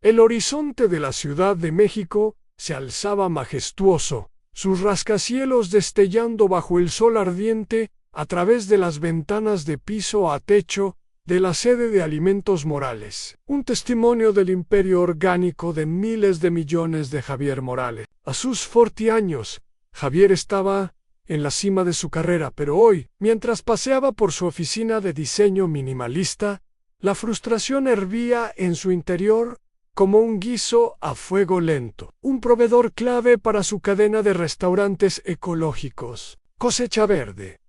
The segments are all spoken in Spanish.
El horizonte de la Ciudad de México se alzaba majestuoso, sus rascacielos destellando bajo el sol ardiente a través de las ventanas de piso a techo de la sede de Alimentos Morales. Un testimonio del imperio orgánico de miles de millones de Javier Morales. A sus 40 años, Javier estaba en la cima de su carrera, pero hoy, mientras paseaba por su oficina de diseño minimalista, la frustración hervía en su interior como un guiso a fuego lento. Un proveedor clave para su cadena de restaurantes ecológicos, Cosecha Verde,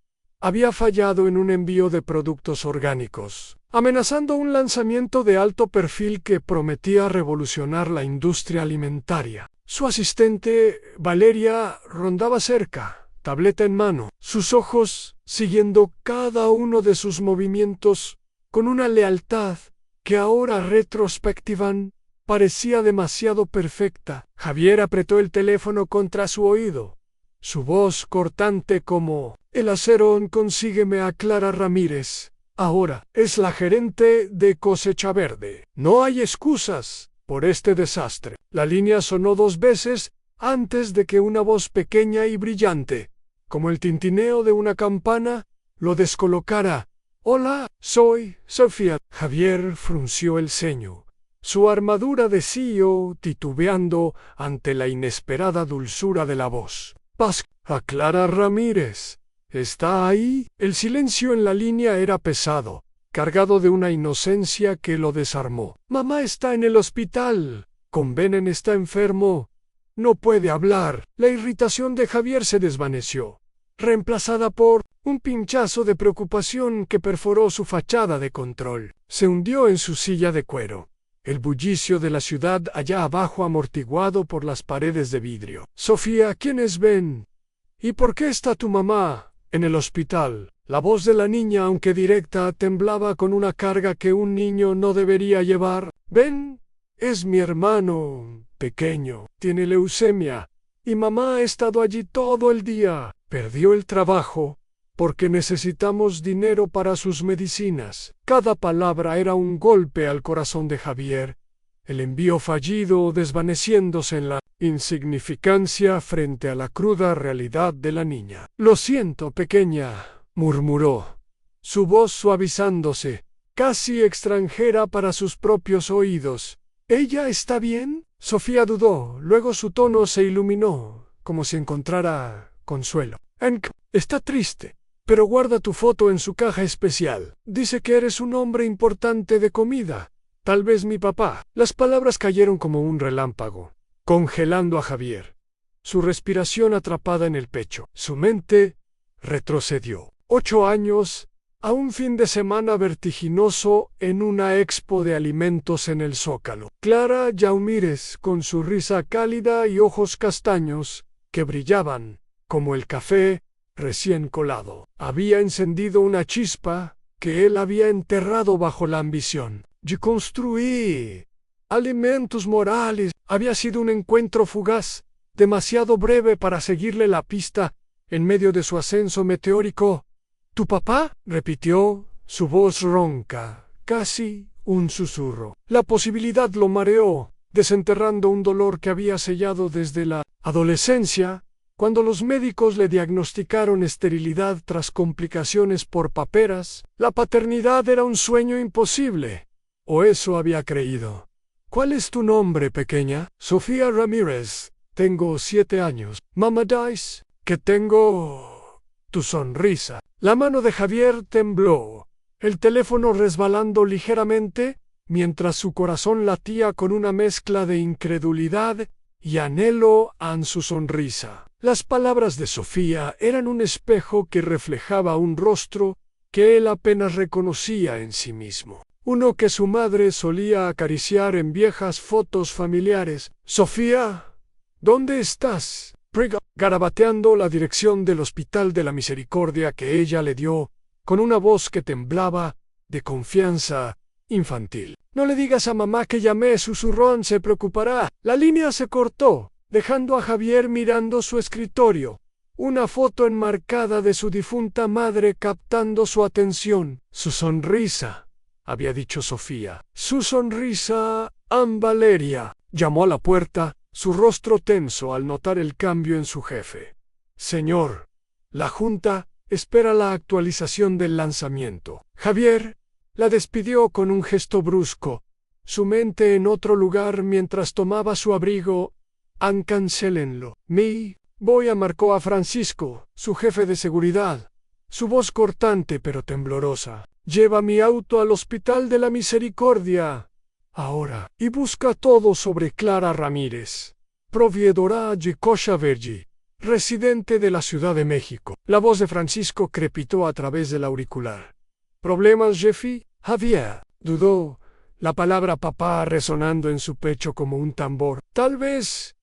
había fallado en un envío de productos orgánicos, amenazando un lanzamiento de alto perfil que prometía revolucionar la industria alimentaria. Su asistente, Valeria, rondaba cerca, tableta en mano, sus ojos siguiendo cada uno de sus movimientos con una lealtad que ahora retrospectivan parecía demasiado perfecta. Javier apretó el teléfono contra su oído. Su voz cortante como el acero. Consígueme a Clara Ramírez. Ahora es la gerente de Cosecha Verde. No hay excusas por este desastre. La línea sonó 2 veces antes de que una voz pequeña y brillante, como el tintineo de una campana, lo descolocara. Hola, soy Sofía. Javier frunció el ceño, su armadura de CEO titubeando ante la inesperada dulzura de la voz. Paz, a Clara Ramírez. ¿Está ahí? El silencio en la línea era pesado, cargado de una inocencia que lo desarmó. Mamá está en el hospital. Convenen está enfermo. No puede hablar. La irritación de Javier se desvaneció, reemplazada por un pinchazo de preocupación que perforó su fachada de control. Se hundió en su silla de cuero, el bullicio de la ciudad allá abajo amortiguado por las paredes de vidrio. Sofía, ¿quiénes ven? ¿Y por qué está tu mamá en el hospital? La voz de la niña, aunque directa, temblaba con una carga que un niño no debería llevar. Ven, es mi hermano pequeño. Tiene leucemia y mamá ha estado allí todo el día. Perdió el trabajo porque necesitamos dinero para sus medicinas. Cada palabra era un golpe al corazón de Javier, el envío fallido desvaneciéndose en la insignificancia frente a la cruda realidad de la niña. Lo siento, pequeña, murmuró, su voz suavizándose, casi extranjera para sus propios oídos. ¿Ella está bien? Sofía dudó, luego su tono se iluminó, como si encontrara consuelo. Está triste, pero guarda tu foto en su caja especial. Dice que eres un hombre importante de comida. Tal vez mi papá. Las palabras cayeron como un relámpago, congelando a Javier, su respiración atrapada en el pecho. Su mente retrocedió 8 años, a un fin de semana vertiginoso en una expo de alimentos en el Zócalo. Clara Yaumírez, con su risa cálida y ojos castaños que brillaban como el café recién colado, había encendido una chispa que él había enterrado bajo la ambición. Yo construí Alimentos Morales. Había sido un encuentro fugaz, demasiado breve para seguirle la pista en medio de su ascenso meteórico. ¿Tu papá? Repitió, su voz ronca, casi un susurro. La posibilidad lo mareó, desenterrando un dolor que había sellado desde la adolescencia, cuando los médicos le diagnosticaron esterilidad tras complicaciones por paperas. La paternidad era un sueño imposible, o eso había creído. ¿Cuál es tu nombre, pequeña? Sofía Ramírez. Tengo 7 años. Mamá Dice, que tengo tu sonrisa. La mano de Javier tembló, el teléfono resbalando ligeramente, mientras su corazón latía con una mezcla de incredulidad y anhelo ante su sonrisa. Las palabras de Sofía eran un espejo que reflejaba un rostro que él apenas reconocía en sí mismo, uno que su madre solía acariciar en viejas fotos familiares. Sofía, ¿dónde estás? Garabateando la dirección del Hospital de la Misericordia que ella le dio, con una voz que temblaba de confianza infantil. No le digas a mamá que llamé, susurró, se preocupará. La línea se cortó, dejando a Javier mirando su escritorio, una foto enmarcada de su difunta madre captando su atención. Su sonrisa, había dicho Sofía. Su sonrisa Valeria, llamó a la puerta, su rostro tenso al notar el cambio en su jefe. Señor, la Junta espera la actualización del lanzamiento. Javier la despidió con un gesto brusco, su mente en otro lugar mientras tomaba su abrigo. Cancélenlo. Voy a marcó a Francisco, su jefe de seguridad. Su voz cortante pero temblorosa. Lleva mi auto al Hospital de la Misericordia. Ahora. Y busca todo sobre Clara Ramírez, proveedora de Cochavergi, residente de la Ciudad de México. La voz de Francisco crepitó a través del auricular. ¿Problemas, Jeffy? Javier dudó, la palabra papá resonando en su pecho como un tambor. Tal vez.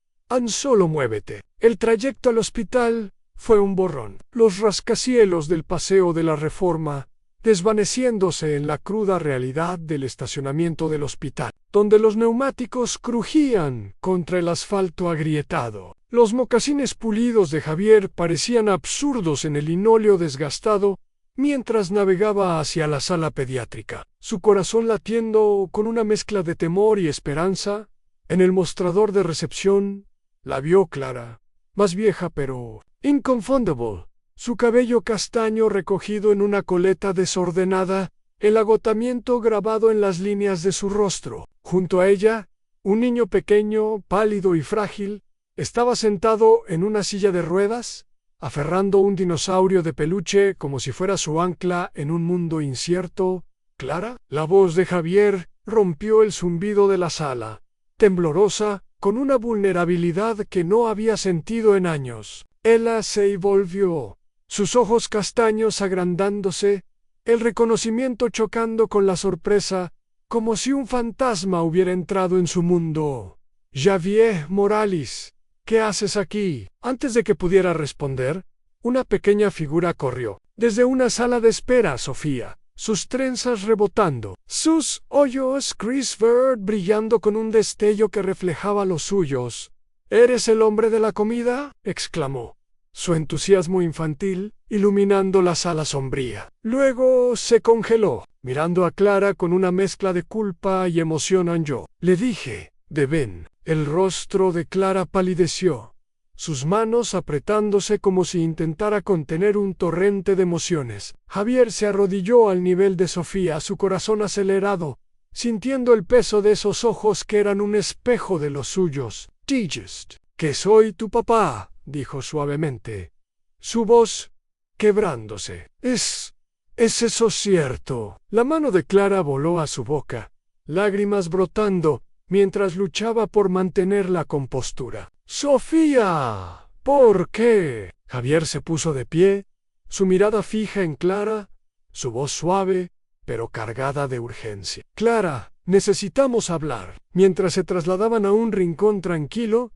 Solo muévete. El trayecto al hospital fue un borrón. Los rascacielos del Paseo de la Reforma, desvaneciéndose en la cruda realidad del estacionamiento del hospital, donde los neumáticos crujían contra el asfalto agrietado. Los mocasines pulidos de Javier parecían absurdos en el linóleo desgastado mientras navegaba hacia la sala pediátrica, su corazón latiendo con una mezcla de temor y esperanza. En el mostrador de recepción la vio Clara, más vieja pero inconfundible, su cabello castaño recogido en una coleta desordenada, el agotamiento grabado en las líneas de su rostro. Junto a ella, un niño pequeño, pálido y frágil, estaba sentado en una silla de ruedas, aferrando un dinosaurio de peluche como si fuera su ancla en un mundo incierto. ¿Clara? La voz de Javier rompió el zumbido de la sala, temblorosa, con una vulnerabilidad que no había sentido en años. Ella se volvió, sus ojos castaños agrandándose, el reconocimiento chocando con la sorpresa, como si un fantasma hubiera entrado en su mundo. Javier Morales, ¿qué haces aquí? Antes de que pudiera responder, una pequeña figura corrió. Desde una sala de espera, Sofía, sus trenzas rebotando, sus ojos gris verde brillando con un destello que reflejaba los suyos. ¿Eres el hombre de la comida?, exclamó, su entusiasmo infantil iluminando la sala sombría. Luego se congeló, mirando a Clara con una mezcla de culpa y emoción. Yo le dije, deben. El rostro de Clara palideció, sus manos apretándose como si intentara contener un torrente de emociones. Javier se arrodilló al nivel de Sofía, su corazón acelerado, sintiendo el peso de esos ojos que eran un espejo de los suyos. «Digest, que soy tu papá», dijo suavemente, su voz quebrándose. ¿Es eso cierto? La mano de Clara voló a su boca, lágrimas brotando, mientras luchaba por mantener la compostura. «Sofía, ¿por qué?» Javier se puso de pie, su mirada fija en Clara, su voz suave, pero cargada de urgencia. «Clara, necesitamos hablar». Mientras se trasladaban a un rincón tranquilo,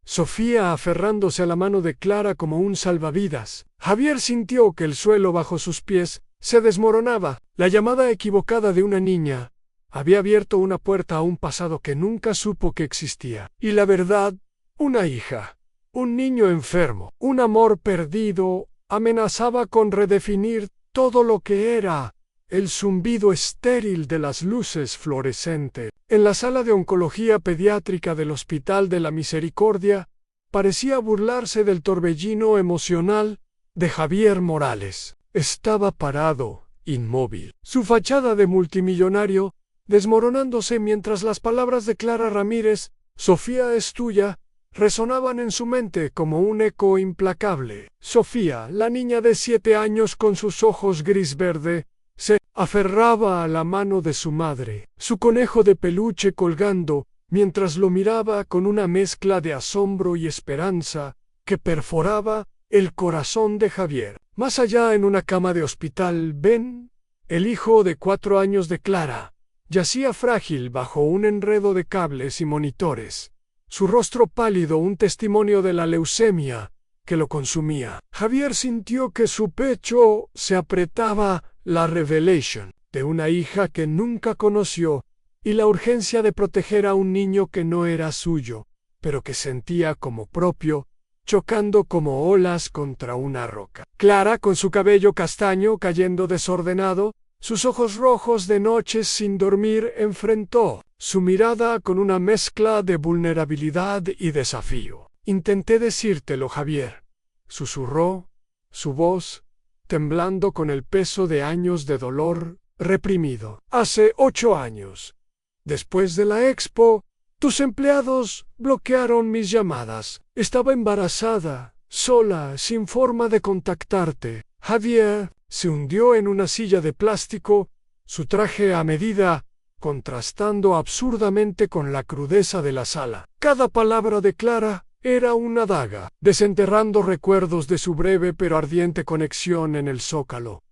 Sofía aferrándose a la mano de Clara como un salvavidas, Javier sintió que el suelo bajo sus pies se desmoronaba. La llamada equivocada de una niña había abierto una puerta a un pasado que nunca supo que existía. Y la verdad, una hija, un niño enfermo, un amor perdido, amenazaba con redefinir todo lo que era. El zumbido estéril de las luces fluorescentes en la sala de oncología pediátrica del Hospital de la Misericordia parecía burlarse del torbellino emocional de Javier Morales. Estaba parado, inmóvil, su fachada de multimillonario desmoronándose mientras las palabras de Clara Ramírez, «Sofía es tuya», resonaban en su mente como un eco implacable. Sofía, la niña de 7 años con sus ojos gris-verde, se aferraba a la mano de su madre, su conejo de peluche colgando, mientras lo miraba con una mezcla de asombro y esperanza que perforaba el corazón de Javier. Más allá, en una cama de hospital, Ben, el hijo de 4 años de Clara, yacía frágil bajo un enredo de cables y monitores, su rostro pálido un testimonio de la leucemia que lo consumía. Javier sintió que su pecho se apretaba, la revelación de una hija que nunca conoció y la urgencia de proteger a un niño que no era suyo, pero que sentía como propio, chocando como olas contra una roca. Clara, con su cabello castaño cayendo desordenado, sus ojos rojos de noches sin dormir, enfrentó su mirada con una mezcla de vulnerabilidad y desafío. Intenté decírtelo, Javier, susurró, su voz temblando con el peso de años de dolor reprimido. Hace 8 años. Después de la expo, tus empleados bloquearon mis llamadas. Estaba embarazada, sola, sin forma de contactarte. Javier se hundió en una silla de plástico, su traje a medida contrastando absurdamente con la crudeza de la sala. Cada palabra de Clara era una daga, desenterrando recuerdos de su breve pero ardiente conexión en el Zócalo.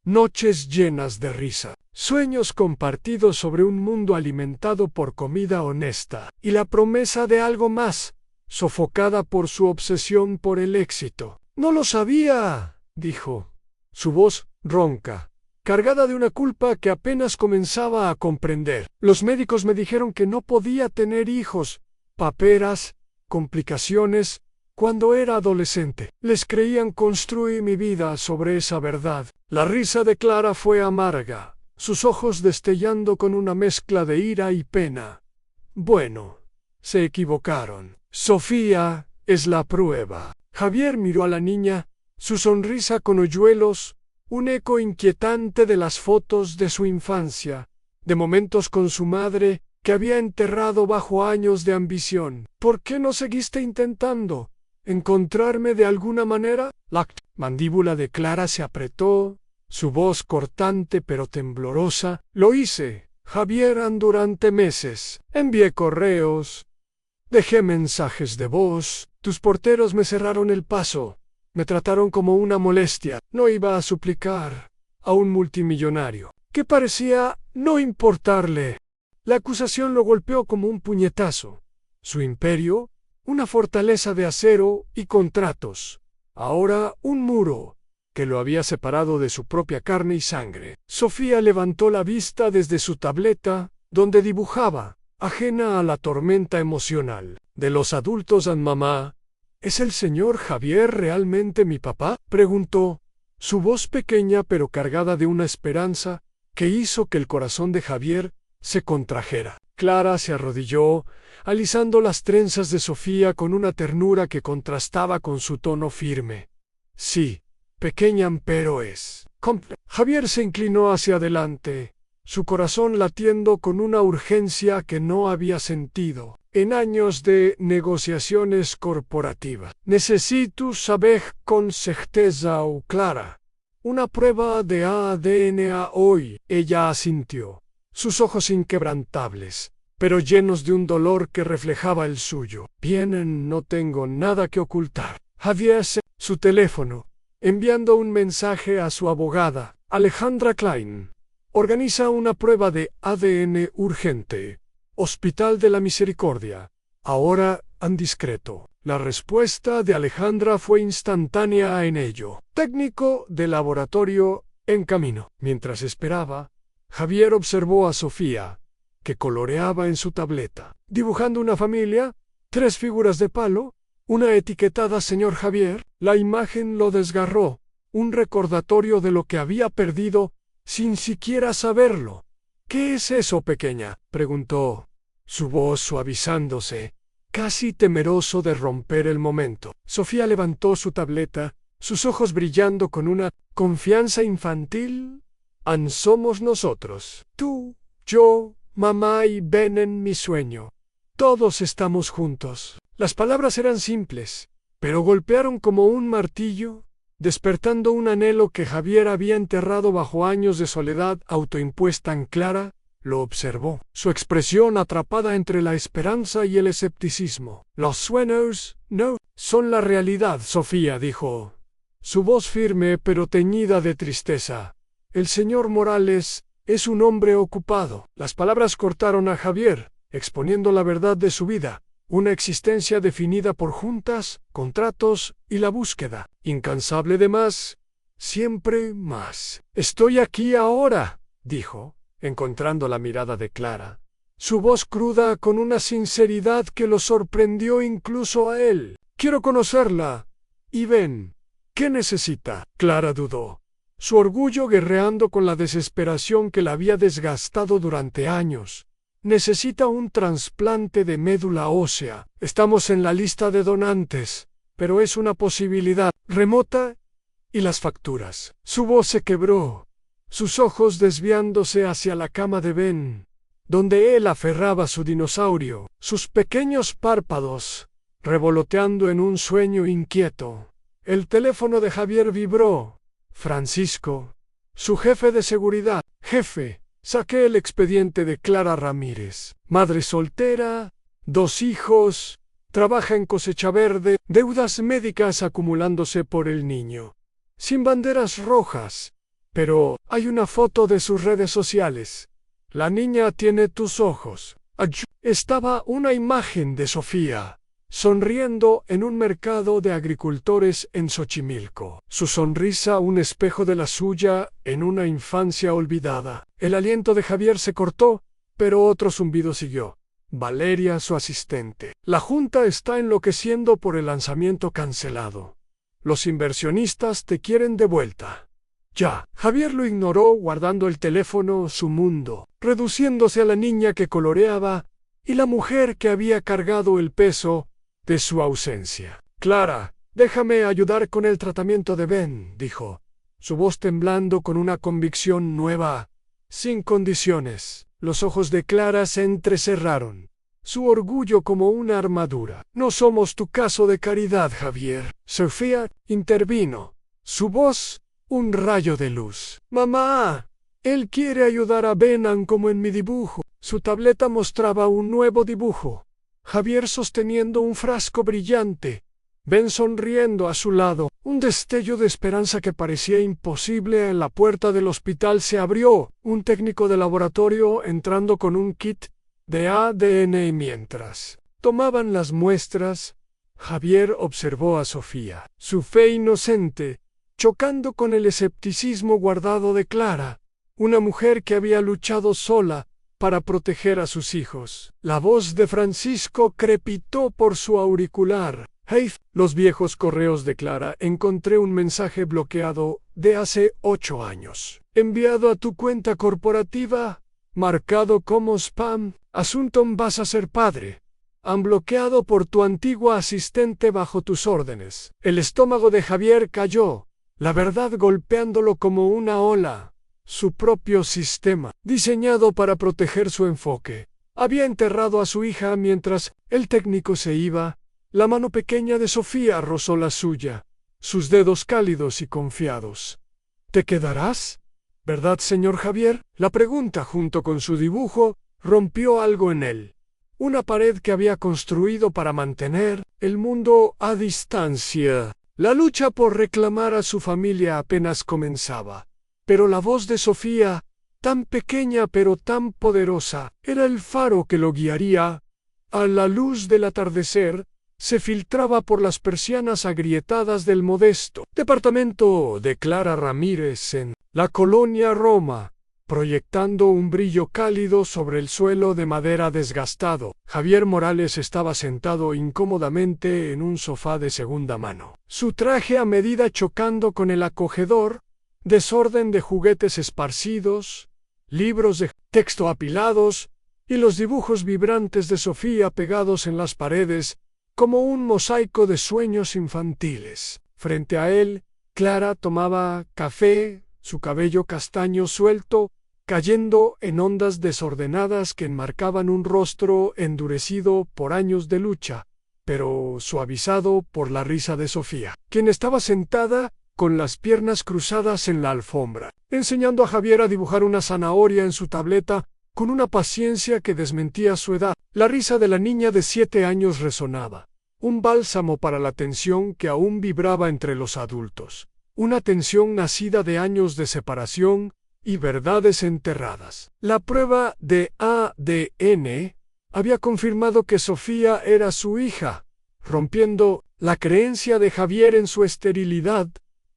Noches llenas de risa, sueños compartidos sobre un mundo alimentado por comida honesta, y la promesa de algo más, sofocada por su obsesión por el éxito. «No lo sabía», dijo, su voz ronca, cargada de una culpa que apenas comenzaba a comprender. «Los médicos me dijeron que no podía tener hijos, paperas, complicaciones, cuando era adolescente. Les creían, construí mi vida sobre esa verdad». La risa de Clara fue amarga, sus ojos destellando con una mezcla de ira y pena. «Bueno, se equivocaron. Sofía es la prueba». Javier miró a la niña, su sonrisa con hoyuelos, un eco inquietante de las fotos de su infancia, de momentos con su madre que había enterrado bajo años de ambición. «¿Por qué no seguiste intentando encontrarme de alguna manera?» La mandíbula de Clara se apretó, su voz cortante pero temblorosa. «Lo hice, Javier, durante meses. Envié correos, dejé mensajes de voz. Tus porteros me cerraron el paso. Me trataron como una molestia. No iba a suplicar a un multimillonario que parecía no importarle». La acusación lo golpeó como un puñetazo. Su imperio, una fortaleza de acero y contratos, ahora un muro que lo había separado de su propia carne y sangre. Sofía levantó la vista desde su tableta, donde dibujaba, ajena a la tormenta emocional de los adultos. «Mamá, ¿es el señor Javier realmente mi papá?», preguntó, su voz pequeña pero cargada de una esperanza que hizo que el corazón de Javier se contrajera. Clara se arrodilló, alisando las trenzas de Sofía con una ternura que contrastaba con su tono firme. «Sí, pequeña, pero es». Javier se inclinó hacia adelante, su corazón latiendo con una urgencia que no había sentido en años de negociaciones corporativas. «Necesito saber con certeza, Clara. Una prueba de ADN hoy». Ella asintió, sus ojos inquebrantables, pero llenos de un dolor que reflejaba el suyo. «Bien, no tengo nada que ocultar». Javier su teléfono, enviando un mensaje a su abogada, Alejandra Klein. «Organiza una prueba de ADN urgente. Hospital de la Misericordia. Ahora, discreto». La respuesta de Alejandra fue instantánea en ello. «Técnico de laboratorio en camino». Mientras esperaba, Javier observó a Sofía, que coloreaba en su tableta, dibujando una familia, 3 figuras de palo, una etiquetada «Señor Javier». La imagen lo desgarró, un recordatorio de lo que había perdido sin siquiera saberlo. «¿Qué es eso, pequeña?», preguntó, su voz suavizándose, casi temeroso de romper el momento. Sofía levantó su tableta, sus ojos brillando con una confianza infantil. «Somos nosotros. Tú, yo, mamá y Ben en mi sueño. Todos estamos juntos». Las palabras eran simples, pero golpearon como un martillo, despertando un anhelo que Javier había enterrado bajo años de soledad autoimpuesta. En Clara lo observó, su expresión atrapada entre la esperanza y el escepticismo. «Los sueños no son la realidad, Sofía», dijo, su voz firme pero teñida de tristeza. «El señor Morales es un hombre ocupado». Las palabras cortaron a Javier, exponiendo la verdad de su vida, una existencia definida por juntas, contratos y la búsqueda incansable de más, siempre más. «Estoy aquí ahora», dijo, encontrando la mirada de Clara, su voz cruda con una sinceridad que lo sorprendió incluso a él. «Quiero conocerla. Y Ben, ¿qué necesita?». Clara dudó, su orgullo guerreando con la desesperación que la había desgastado durante años. necesita un trasplante de médula ósea. Estamos en la lista de donantes, pero es una posibilidad remota. Y las facturas. Su voz se quebró, sus ojos desviándose hacia la cama de Ben, donde él aferraba su dinosaurio, sus pequeños párpados revoloteando en un sueño inquieto. El teléfono de Javier vibró. Francisco, su jefe de seguridad. Jefe, saqué el expediente de Clara Ramírez. Madre soltera, 2 hijos, trabaja en Cosecha Verde, deudas médicas acumulándose por el niño. Sin banderas rojas, pero hay una foto de sus redes sociales. La niña tiene tus ojos. Estaba una imagen de Sofía, sonriendo en un mercado de agricultores en Xochimilco. Su sonrisa un espejo de la suya en una infancia olvidada. El aliento de Javier se cortó, pero otro zumbido siguió. Valeria, su asistente. La junta está enloqueciendo por el lanzamiento cancelado. Los inversionistas te quieren de vuelta. Ya. Javier lo ignoró, guardando el teléfono, su mundo, reduciéndose a la niña que coloreaba y la mujer que había cargado el peso de su ausencia. Clara, déjame ayudar con el tratamiento de Ben, dijo, su voz temblando con una convicción nueva. Sin condiciones. Los ojos de Clara se entrecerraron, su orgullo como una armadura. No somos tu caso de caridad, Javier. Sofía intervino, su voz un rayo de luz. Mamá, él quiere ayudar a Ben como en mi dibujo. Su tableta mostraba un nuevo dibujo. Javier sosteniendo un frasco brillante, Ben sonriendo a su lado. Un destello de esperanza que parecía imposible. En la puerta del hospital se abrió, un técnico de laboratorio entrando con un kit de ADN y mientras tomaban las muestras, Javier observó a Sofía, su fe inocente, chocando con el escepticismo guardado de Clara, una mujer que había luchado sola para proteger a sus hijos. La voz de Francisco crepitó por su auricular. Hey, los viejos correos de Clara. Encontré un mensaje bloqueado de hace 8 años. Enviado a tu cuenta corporativa, marcado como spam. Asunto: vas a ser padre. Han bloqueado por tu antigua asistente bajo tus órdenes. El estómago de Javier cayó, la verdad golpeándolo como una ola. Su propio sistema, diseñado para proteger su enfoque, había enterrado a su hija mientras el técnico se iba. La mano pequeña de Sofía rozó la suya, sus dedos cálidos y confiados. ¿Te quedarás? ¿Verdad, señor Javier? La pregunta, junto con su dibujo, rompió algo en él. Una pared que había construido para mantener el mundo a distancia. La lucha por reclamar a su familia apenas comenzaba. Pero la voz de Sofía, tan pequeña pero tan poderosa, era el faro que lo guiaría. A la luz del atardecer, se filtraba por las persianas agrietadas del modesto departamento de Clara Ramírez en la colonia Roma, proyectando un brillo cálido sobre el suelo de madera desgastado. Javier Morales estaba sentado incómodamente en un sofá de segunda mano, su traje a medida chocando con el acogedor desorden de juguetes esparcidos, libros de texto apilados y los dibujos vibrantes de Sofía pegados en las paredes como un mosaico de sueños infantiles. Frente a él, Clara tomaba café, su cabello castaño suelto, cayendo en ondas desordenadas que enmarcaban un rostro endurecido por años de lucha, pero suavizado por la risa de Sofía, quien estaba sentada con las piernas cruzadas en la alfombra, enseñando a Javier a dibujar una zanahoria en su tableta con una paciencia que desmentía su edad. La risa de la niña de 7 años resonaba, un bálsamo para la tensión que aún vibraba entre los adultos, una tensión nacida de años de separación y verdades enterradas. La prueba de ADN había confirmado que Sofía era su hija, rompiendo la creencia de Javier en su esterilidad,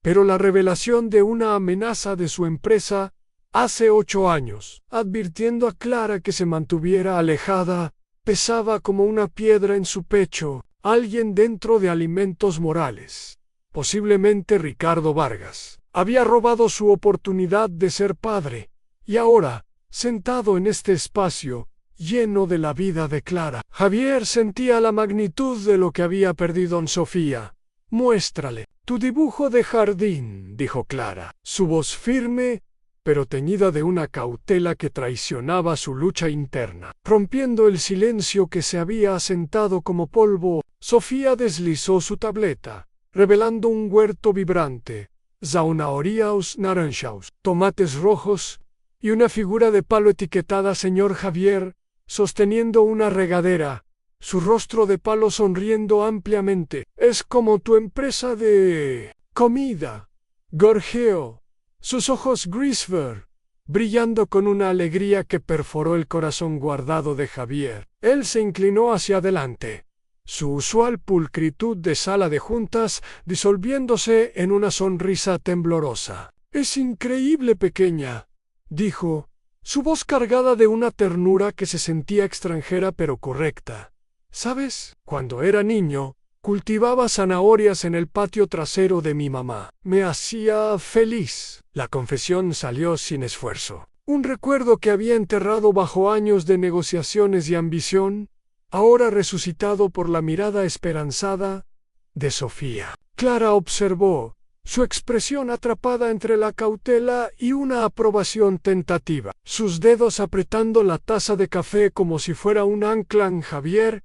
pero la revelación de una amenaza de su empresa hace 8 años, advirtiendo a Clara que se mantuviera alejada, pesaba como una piedra en su pecho. Alguien dentro de Alimentos Morales, posiblemente Ricardo Vargas, había robado su oportunidad de ser padre, y ahora, sentado en este espacio, lleno de la vida de Clara. Javier sentía la magnitud de lo que había perdido en Sofía. «Muéstrale tu dibujo de jardín», dijo Clara. Su voz firme, pero teñida de una cautela que traicionaba su lucha interna. Rompiendo el silencio que se había asentado como polvo, Sofía deslizó su tableta, revelando un huerto vibrante, zanahorías naranjas, tomates rojos y una figura de palo etiquetada «Señor Javier», sosteniendo una regadera, su rostro de palo sonriendo ampliamente. «Es como tu empresa de comida», gorjeó, sus ojos gris-ver, brillando con una alegría que perforó el corazón guardado de Javier. Él se inclinó hacia adelante, su usual pulcritud de sala de juntas disolviéndose en una sonrisa temblorosa. «Es increíble, pequeña», dijo, su voz cargada de una ternura que se sentía extranjera pero correcta. «¿Sabes? Cuando era niño, cultivaba zanahorias en el patio trasero de mi mamá. Me hacía feliz». La confesión salió sin esfuerzo. Un recuerdo que había enterrado bajo años de negociaciones y ambición, ahora resucitado por la mirada esperanzada de Sofía. Clara observó, su expresión atrapada entre la cautela y una aprobación tentativa. Sus dedos apretando la taza de café como si fuera un ancla en Javier,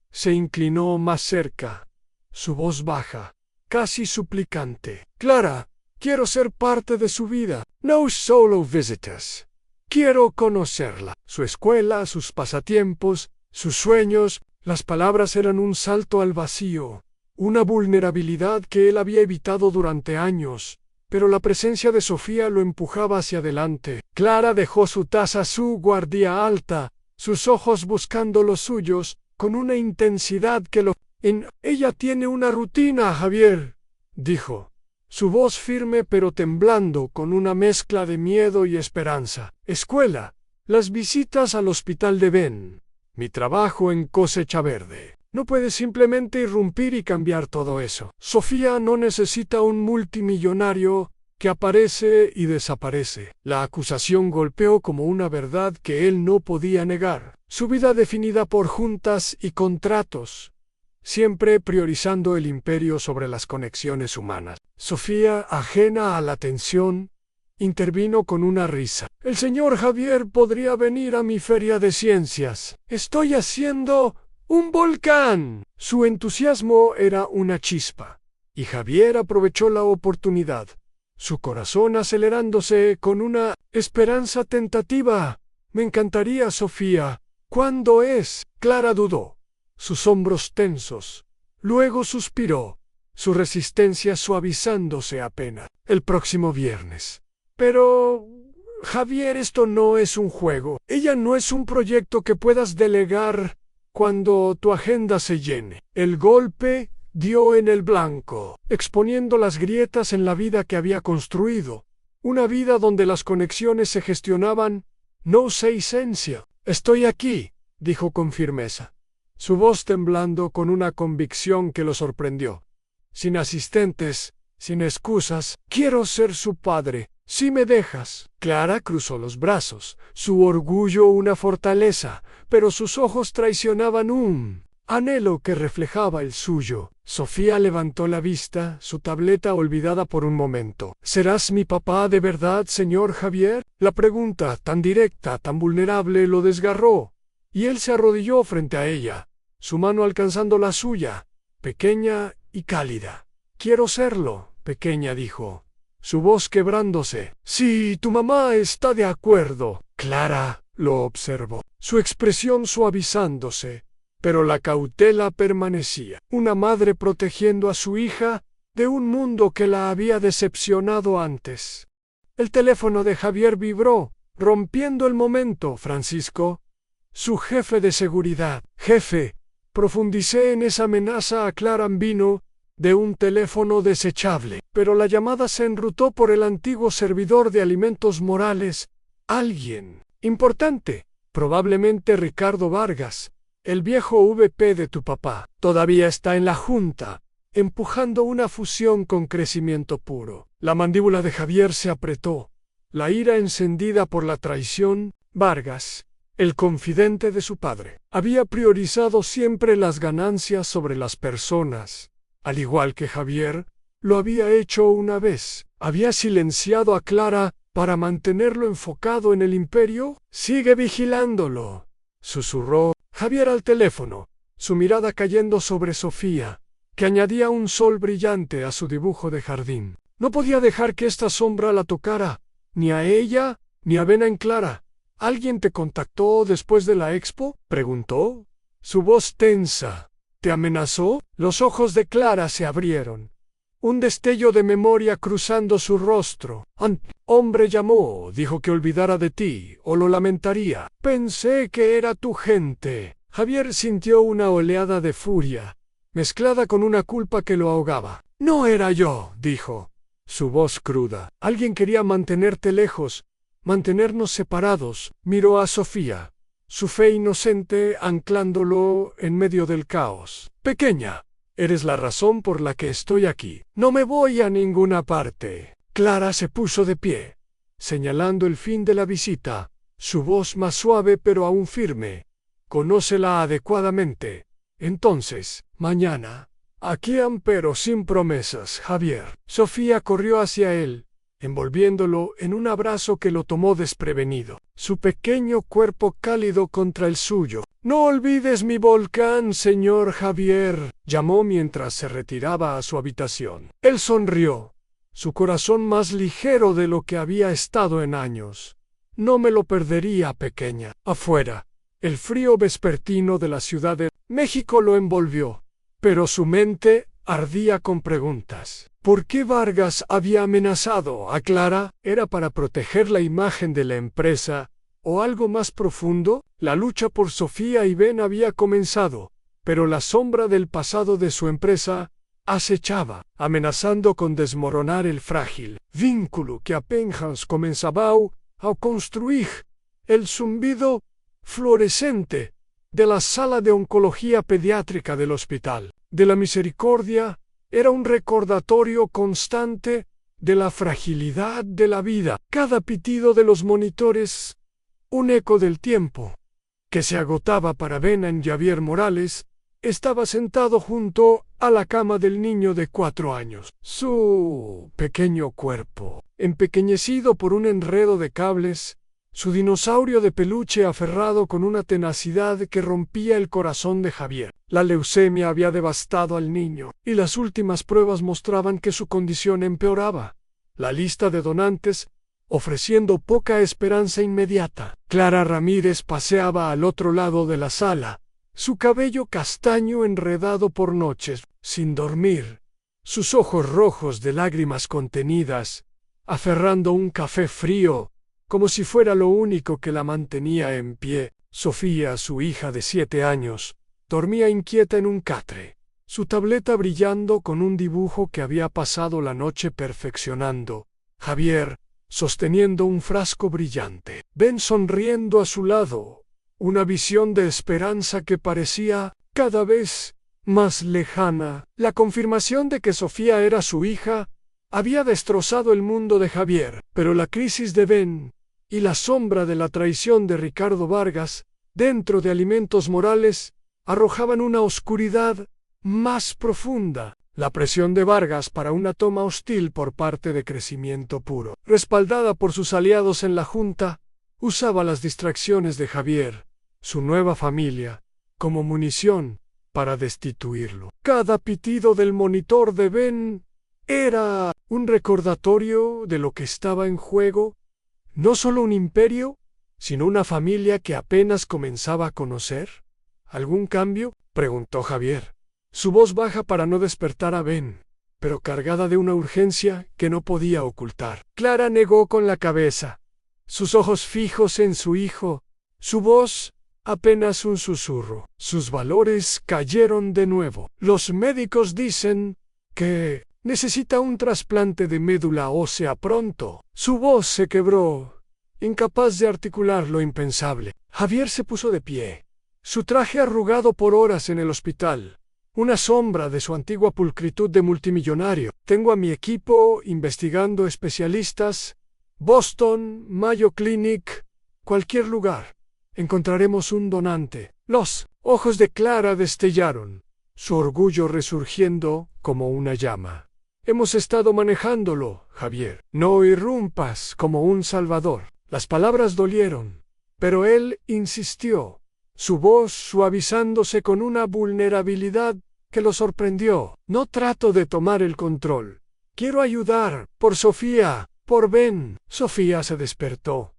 se inclinó más cerca, su voz baja, casi suplicante. «Clara, quiero ser parte de su vida. No solo visitas. Quiero conocerla. Su escuela, sus pasatiempos, sus sueños». Las palabras eran un salto al vacío, una vulnerabilidad que él había evitado durante años, pero la presencia de Sofía lo empujaba hacia adelante. Clara dejó su taza, su guardia alta, sus ojos buscando los suyos, con una intensidad que lo... «Ella tiene una rutina, Javier», dijo, su voz firme pero temblando con una mezcla de miedo y esperanza. «Escuela, las visitas al hospital de Ben, mi trabajo en Cosecha Verde. No puedes simplemente irrumpir y cambiar todo eso. Sofía no necesita un multimillonario que aparece y desaparece». La acusación golpeó como una verdad que él no podía negar. Su vida definida por juntas y contratos, siempre priorizando el imperio sobre las conexiones humanas. Sofía, ajena a la tensión, intervino con una risa. «El señor Javier podría venir a mi feria de ciencias. Estoy haciendo un volcán». Su entusiasmo era una chispa, y Javier aprovechó la oportunidad, su corazón acelerándose con una esperanza tentativa. «Me encantaría, Sofía. ¿Cuándo es?» Clara dudó, sus hombros tensos. Luego suspiró, su resistencia suavizándose apenas. «El próximo viernes». «Pero, Javier, esto no es un juego. Ella no es un proyecto que puedas delegar cuando tu agenda se llene». El golpe dio en el blanco, exponiendo las grietas en la vida que había construido. Una vida donde las conexiones se gestionaban, no se esencia. «Estoy aquí», dijo con firmeza, su voz temblando con una convicción que lo sorprendió. «Sin asistentes, sin excusas. Quiero ser su padre, si me dejas». Clara cruzó los brazos, su orgullo una fortaleza, pero sus ojos traicionaban un anhelo que reflejaba el suyo. Sofía levantó la vista, su tableta olvidada por un momento. «¿Serás mi papá de verdad, señor Javier?» La pregunta, tan directa, tan vulnerable, lo desgarró, y él se arrodilló frente a ella, su mano alcanzando la suya, pequeña y cálida. «Quiero serlo», pequeña, dijo, su voz quebrándose. «Si tu mamá está de acuerdo». Clara lo observó, su expresión suavizándose, pero la cautela permanecía. Una madre protegiendo a su hija de un mundo que la había decepcionado antes. El teléfono de Javier vibró, rompiendo el momento. «Francisco, su jefe de seguridad». «Jefe», profundicé en esa amenaza a Clara Ambino de un teléfono desechable, pero la llamada se enrutó por el antiguo servidor de alimentos Morales. «Alguien importante, probablemente Ricardo Vargas, el viejo VP de tu papá. Todavía está en la junta, empujando una fusión con crecimiento puro». La mandíbula de Javier se apretó, la ira encendida por la traición. «Vargas, el confidente de su padre. Había priorizado siempre las ganancias sobre las personas, al igual que Javier lo había hecho una vez. Había silenciado a Clara para mantenerlo enfocado en el imperio. «Sigue vigilándolo», susurró Javier al teléfono, su mirada cayendo sobre Sofía, que añadía un sol brillante a su dibujo de jardín. No podía dejar que esta sombra la tocara, ni a ella, ni a Ben en Clara. «¿Alguien te contactó después de la expo?», preguntó, su voz tensa. «¿Te amenazó?». Los ojos de Clara se abrieron, un destello de memoria cruzando su rostro. «Un hombre llamó, dijo que olvidara de ti, o lo lamentaría. Pensé que era tu gente». Javier sintió una oleada de furia, mezclada con una culpa que lo ahogaba. «No era yo», dijo, su voz cruda. «Alguien quería mantenerte lejos, mantenernos separados». Miró a Sofía, su fe inocente anclándolo en medio del caos. «Pequeña, eres la razón por la que estoy aquí. No me voy a ninguna parte». Clara se puso de pie, señalando el fin de la visita, su voz más suave pero aún firme. «Conócela adecuadamente. Entonces, mañana, aquí pero sin promesas, Javier». Sofía corrió hacia él, envolviéndolo en un abrazo que lo tomó desprevenido, su pequeño cuerpo cálido contra el suyo. «No olvides mi volcán, señor Javier», llamó mientras se retiraba a su habitación. Él sonrió, su corazón más ligero de lo que había estado en años. «No me lo perdería, pequeña». Afuera, el frío vespertino de la Ciudad de México lo envolvió, pero su mente ardía con preguntas. ¿Por qué Vargas había amenazado a Clara? ¿Era para proteger la imagen de la empresa o algo más profundo? La lucha por Sofía y Ben había comenzado, pero la sombra del pasado de su empresa acechaba, amenazando con desmoronar el frágil vínculo que apenas comenzaba a construir. El zumbido fluorescente de la sala de oncología pediátrica del Hospital de la Misericordia era un recordatorio constante de la fragilidad de la vida. Cada pitido de los monitores, un eco del tiempo que se agotaba para Ben. Javier Morales estaba sentado junto a la cama del niño de 4 años. Su pequeño cuerpo, empequeñecido por un enredo de cables, su dinosaurio de peluche aferrado con una tenacidad que rompía el corazón de Javier. La leucemia había devastado al niño, y las últimas pruebas mostraban que su condición empeoraba. La lista de donantes, ofreciendo poca esperanza inmediata. Clara Ramírez paseaba al otro lado de la sala, su cabello castaño enredado por noches, sin dormir, sus ojos rojos de lágrimas contenidas, aferrando un café frío, como si fuera lo único que la mantenía en pie. Sofía, su hija de 7 años, dormía inquieta en un catre, su tableta brillando con un dibujo que había pasado la noche perfeccionando. Javier, sosteniendo un frasco brillante. Ben sonriendo a su lado, una visión de esperanza que parecía cada vez más lejana. La confirmación de que Sofía era su hija había destrozado el mundo de Javier, pero la crisis de Ben y la sombra de la traición de Ricardo Vargas dentro de Alimentos Morales arrojaban una oscuridad más profunda. La presión de Vargas para una toma hostil por parte de Crecimiento Puro, respaldada por sus aliados en la Junta, usaba las distracciones de Javier, su nueva familia, como munición para destituirlo. Cada pitido del monitor de Ben era un recordatorio de lo que estaba en juego. No solo un imperio, sino una familia que apenas comenzaba a conocer. ¿Algún cambio?, preguntó Javier, su voz baja para no despertar a Ben, pero cargada de una urgencia que no podía ocultar. Clara negó con la cabeza, sus ojos fijos en su hijo, su voz apenas un susurro. Sus valores cayeron de nuevo. Los médicos dicen que necesita un trasplante de médula ósea pronto. Su voz se quebró, incapaz de articular lo impensable. Javier se puso de pie, su traje arrugado por horas en el hospital, una sombra de su antigua pulcritud de multimillonario. Tengo a mi equipo investigando especialistas, Boston, Mayo Clinic, cualquier lugar. encontraremos un donante. Los ojos de Clara destellaron, su orgullo resurgiendo como una llama. Hemos estado manejándolo, Javier. No irrumpas como un salvador. Las palabras dolieron, pero él insistió, su voz suavizándose con una vulnerabilidad que lo sorprendió. No trato de tomar el control. Quiero ayudar, por Sofía, por Ben. Sofía se despertó,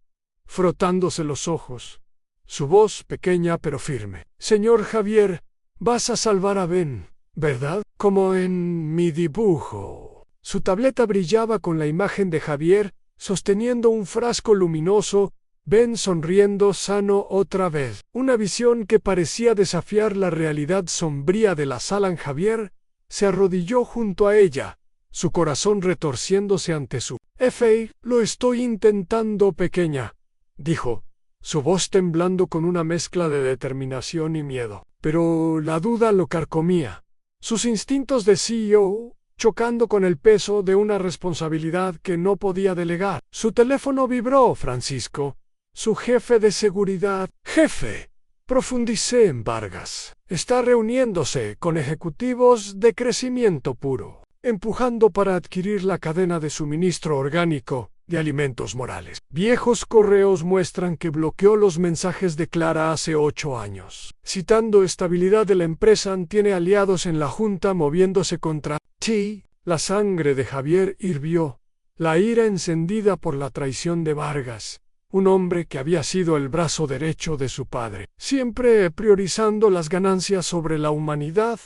frotándose los ojos, su voz pequeña pero firme. Señor Javier, vas a salvar a Ben, ¿verdad? Como en mi dibujo. Su tableta brillaba con la imagen de Javier, sosteniendo un frasco luminoso, Ben sonriendo sano otra vez. Una visión que parecía desafiar la realidad sombría de la sala. Javier se arrodilló junto a ella, su corazón retorciéndose ante su F. Lo estoy intentando, pequeña, dijo, su voz temblando con una mezcla de determinación y miedo. Pero la duda lo carcomía. Sus instintos de CEO, chocando con el peso de una responsabilidad que no podía delegar. Su teléfono vibró. Francisco, su jefe de seguridad. Jefe, profundicé en Vargas. Está reuniéndose con ejecutivos de crecimiento puro, empujando para adquirir la cadena de suministro orgánico de alimentos morales. Viejos correos muestran que bloqueó los mensajes de Clara hace 8 años. Citando estabilidad de la empresa, tiene aliados en la junta moviéndose contra ti. La sangre de Javier hirvió, la ira encendida por la traición de Vargas, un hombre que había sido el brazo derecho de su padre, siempre priorizando las ganancias sobre la humanidad,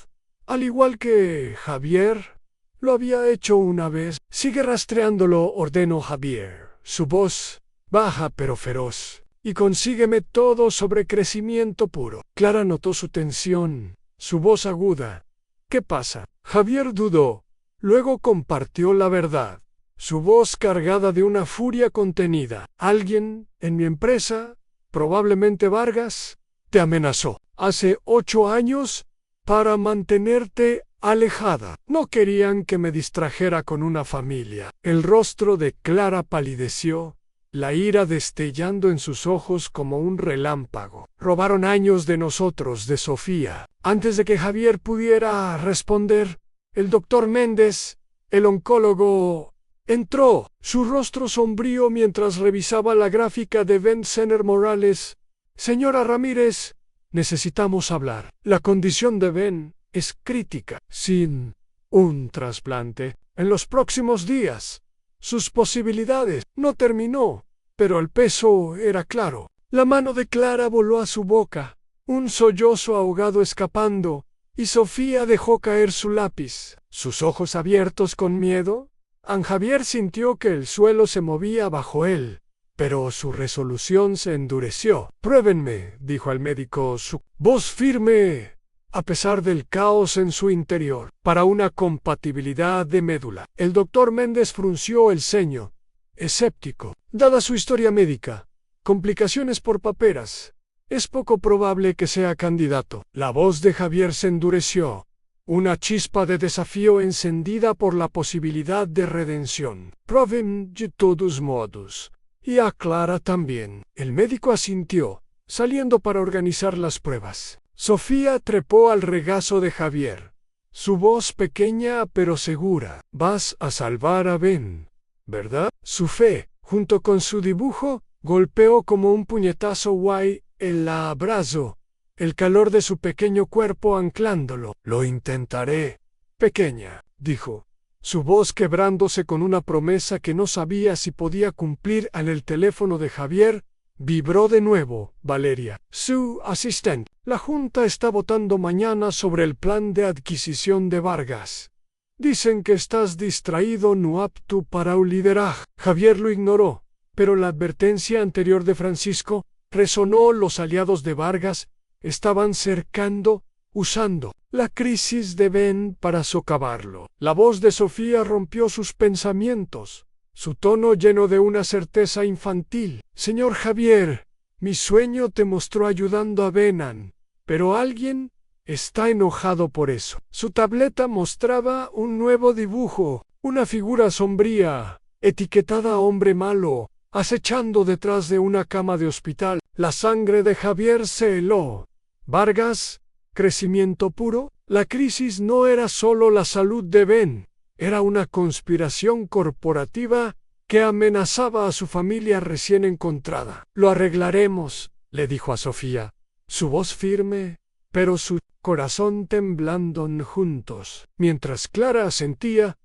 al igual que Javier lo había hecho una vez. Sigue rastreándolo, ordenó Javier, su voz baja pero feroz, y consígueme todo sobre crecimiento puro. Clara notó su tensión, su voz aguda. ¿Qué pasa? Javier dudó, luego compartió la verdad, su voz cargada de una furia contenida. Alguien en mi empresa, probablemente Vargas, te amenazó hace 8 años para mantenerte alejada. No querían que me distrajera con una familia. El rostro de Clara palideció, la ira destellando en sus ojos como un relámpago. Robaron años de nosotros, de Sofía. Antes de que Javier pudiera responder, el doctor Méndez, el oncólogo, entró, su rostro sombrío mientras revisaba la gráfica de Ben Senner Morales. Señora Ramírez, necesitamos hablar. La condición de Ben es crítica. Sin un trasplante en los próximos días, sus posibilidades. No terminó, pero el peso era claro. La mano de Clara voló a su boca, un sollozo ahogado escapando, y Sofía dejó caer su lápiz. Sus ojos abiertos con miedo, Javier sintió que el suelo se movía bajo él, pero su resolución se endureció. Pruébenme, dijo al médico, su voz firme, a pesar del caos en su interior, para una compatibilidad de médula. El doctor Méndez frunció el ceño, escéptico. Dada su historia médica, complicaciones por paperas, es poco probable que sea candidato. La voz de Javier se endureció, una chispa de desafío encendida por la posibilidad de redención. Prueben de todos modos, y a Clara también. El médico asintió, saliendo para organizar las pruebas. Sofía trepó al regazo de Javier, su voz pequeña pero segura. Vas a salvar a Ben, ¿verdad? Su fe, junto con su dibujo, golpeó como un puñetazo guay el abrazo, el calor de su pequeño cuerpo anclándolo. Lo intentaré, pequeña, dijo, su voz quebrándose con una promesa que no sabía si podía cumplir. En el teléfono de Javier vibró de nuevo. Valeria, su asistente. La junta está votando mañana sobre el plan de adquisición de Vargas. Dicen que estás distraído, no apto para un lideraje. Javier lo ignoró, pero la advertencia anterior de Francisco resonó. Los aliados de Vargas estaban cercando, usando la crisis de Ben para socavarlo. La voz de Sofía rompió sus pensamientos, su tono lleno de una certeza infantil. Señor Javier, mi sueño te mostró ayudando a Benan, pero alguien está enojado por eso. Su tableta mostraba un nuevo dibujo, una figura sombría, etiquetada hombre malo, acechando detrás de una cama de hospital. La sangre de Javier se heló. Vargas, crecimiento puro. La crisis no era solo la salud de Ben, era una conspiración corporativa que amenazaba a su familia recién encontrada. Lo arreglaremos, le dijo a Sofía, su voz firme, pero su corazón temblando juntos. Mientras Clara asentía,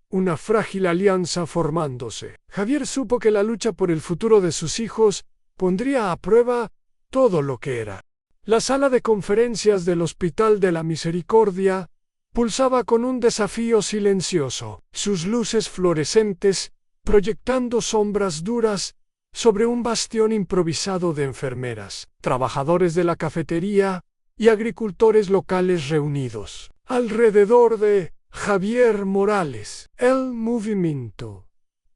una frágil alianza formándose. Javier supo que la lucha por el futuro de sus hijos pondría a prueba todo lo que era. La sala de conferencias del Hospital de la Misericordia pulsaba con un desafío silencioso, sus luces fluorescentes proyectando sombras duras sobre un bastión improvisado de enfermeras, trabajadores de la cafetería y agricultores locales reunidos alrededor de Javier Morales. El movimiento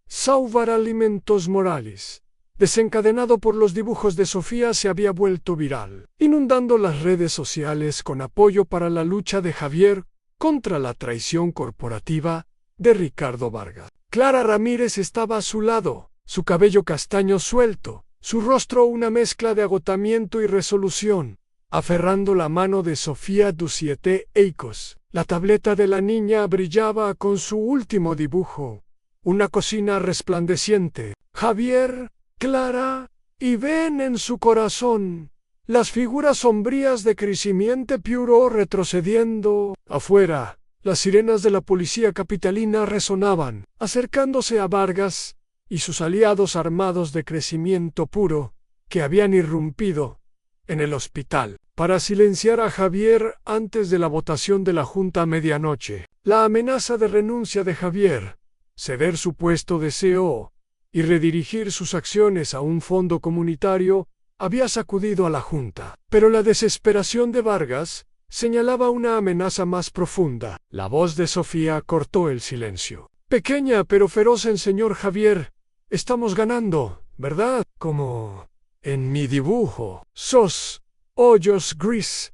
Salvar Alimentos Morales, desencadenado por los dibujos de Sofía, se había vuelto viral, inundando las redes sociales con apoyo para la lucha de Javier contra la traición corporativa de Ricardo Vargas. Clara Ramírez estaba a su lado, su cabello castaño suelto, su rostro una mezcla de agotamiento y resolución, aferrando la mano de Sofía Duciete Eicos. La tableta de la niña brillaba con su último dibujo, una cocina resplandeciente. Javier, Clara y Ben en su corazón, las figuras sombrías de crecimiento puro retrocediendo. Afuera, las sirenas de la policía capitalina resonaban, acercándose a Vargas y sus aliados armados de crecimiento puro, que habían irrumpido en el hospital para silenciar a Javier antes de la votación de la Junta a medianoche. La amenaza de renuncia de Javier, ceder su puesto de CEO y redirigir sus acciones a un fondo comunitario, había sacudido a la Junta. Pero la desesperación de Vargas señalaba una amenaza más profunda. La voz de Sofía cortó el silencio. Pequeña pero feroz, señor Javier, estamos ganando, ¿verdad? Como en mi dibujo. Sos hoyos gris,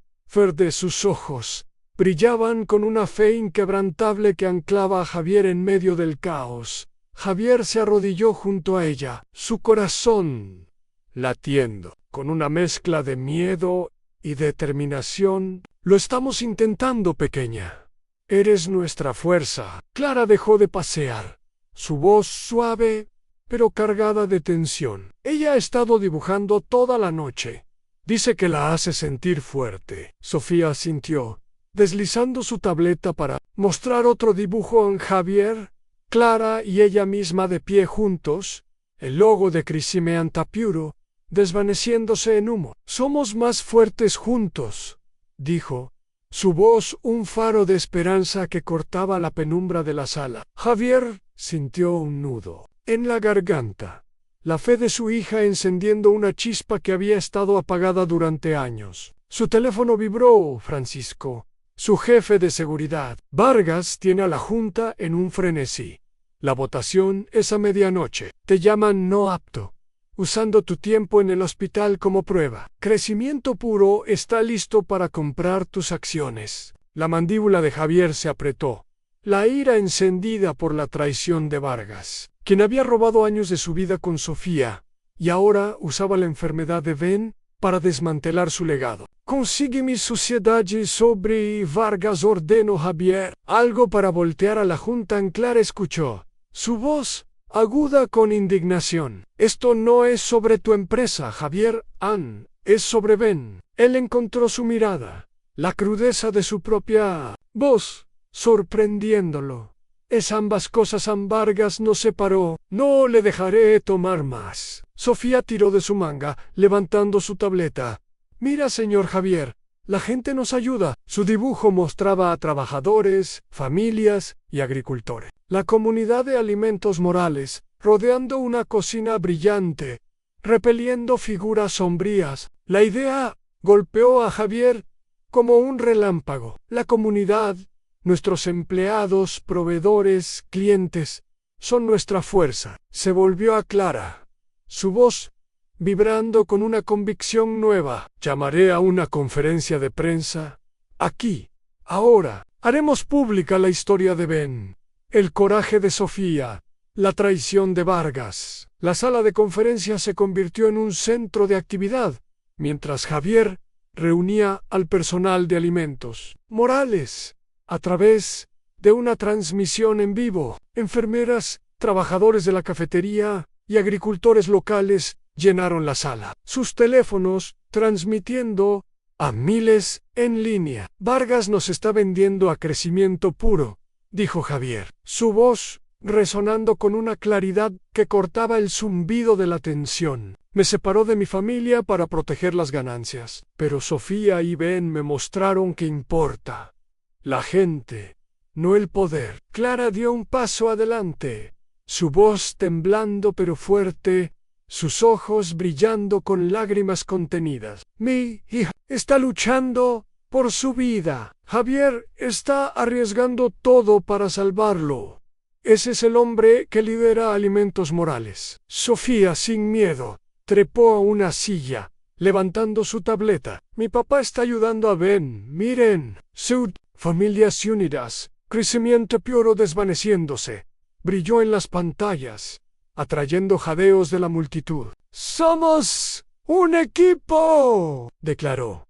de sus ojos brillaban con una fe inquebrantable que anclaba a Javier en medio del caos. Javier se arrodilló junto a ella, su corazón latiendo, con una mezcla de miedo y determinación. Lo estamos intentando, pequeña. Eres nuestra fuerza. Clara dejó de pasear, su voz suave, pero cargada de tensión. Ella ha estado dibujando toda la noche. Dice que la hace sentir fuerte. Sofía asintió, deslizando su tableta para mostrar otro dibujo en Javier, Clara y ella misma de pie juntos, el logo de Crecimiento Puro, desvaneciéndose en humo. Somos más fuertes juntos, dijo, su voz un faro de esperanza que cortaba la penumbra de la sala. Javier sintió un nudo en la garganta, la fe de su hija encendiendo una chispa que había estado apagada durante años. Su teléfono vibró. Francisco, su jefe de seguridad. Vargas tiene a la Junta en un frenesí. La votación es a medianoche. Te llaman no apto, usando tu tiempo en el hospital como prueba. Crecimiento Puro está listo para comprar tus acciones. La mandíbula de Javier se apretó, la ira encendida por la traición de Vargas, quien había robado años de su vida con Sofía, y ahora usaba la enfermedad de Ben para desmantelar su legado. Consigue mis sociedades sobre Vargas, ordenó Javier. Algo para voltear a la Junta en Clara escuchó, su voz aguda con indignación. Esto no es sobre tu empresa, Javier, es sobre Ben. Él encontró su mirada, la crudeza de su propia voz, sorprendiéndolo. Es ambas cosas. Vargas nos separó. No le dejaré tomar más. Sofía tiró de su manga, levantando su tableta. Mira, señor Javier, la gente nos ayuda. Su dibujo mostraba a trabajadores, familias y agricultores. La comunidad de alimentos morales, rodeando una cocina brillante, repeliendo figuras sombrías. La idea golpeó a Javier como un relámpago. La comunidad, nuestros empleados, proveedores, clientes, son nuestra fuerza. Se volvió a Clara, su voz vibrando con una convicción nueva. Llamaré a una conferencia de prensa. Aquí, ahora, haremos pública la historia de Ben, el coraje de Sofía, la traición de Vargas. La sala de conferencias se convirtió en un centro de actividad, mientras Javier reunía al personal de Alimentos Morales a través de una transmisión en vivo. Enfermeras, trabajadores de la cafetería y agricultores locales llenaron la sala, sus teléfonos transmitiendo a miles en línea. Vargas nos está vendiendo a crecimiento puro, dijo Javier, su voz resonando con una claridad que cortaba el zumbido de la tensión. Me separó de mi familia para proteger las ganancias, pero Sofía y Ben me mostraron que importa la gente, no el poder. Clara dio un paso adelante, su voz temblando pero fuerte, sus ojos brillando con lágrimas contenidas. Mi hija está luchando por su vida. Javier está arriesgando todo para salvarlo. Ese es el hombre que lidera Alimentos Morales. Sofía, sin miedo, trepó a una silla, levantando su tableta. Mi papá está ayudando a Ben. Miren, Sud, Familias Unidas, crecimiento puro desvaneciéndose. Brilló en las pantallas, atrayendo jadeos de la multitud. ¡Somos un equipo!, declaró,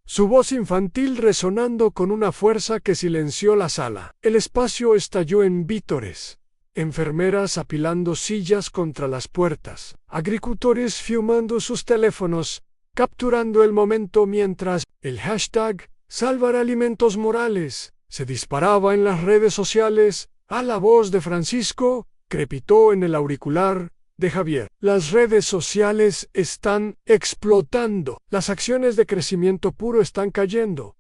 su voz infantil resonando con una fuerza que silenció la sala. El espacio estalló en vítores. Enfermeras apilando sillas contra las puertas. Agricultores fumando sus teléfonos, capturando el momento mientras el hashtag Salvar Alimentos Morales se disparaba en las redes sociales. A la voz de Francisco crepitó en el auricular de Javier. Las redes sociales están explotando. Las acciones de crecimiento puro están cayendo.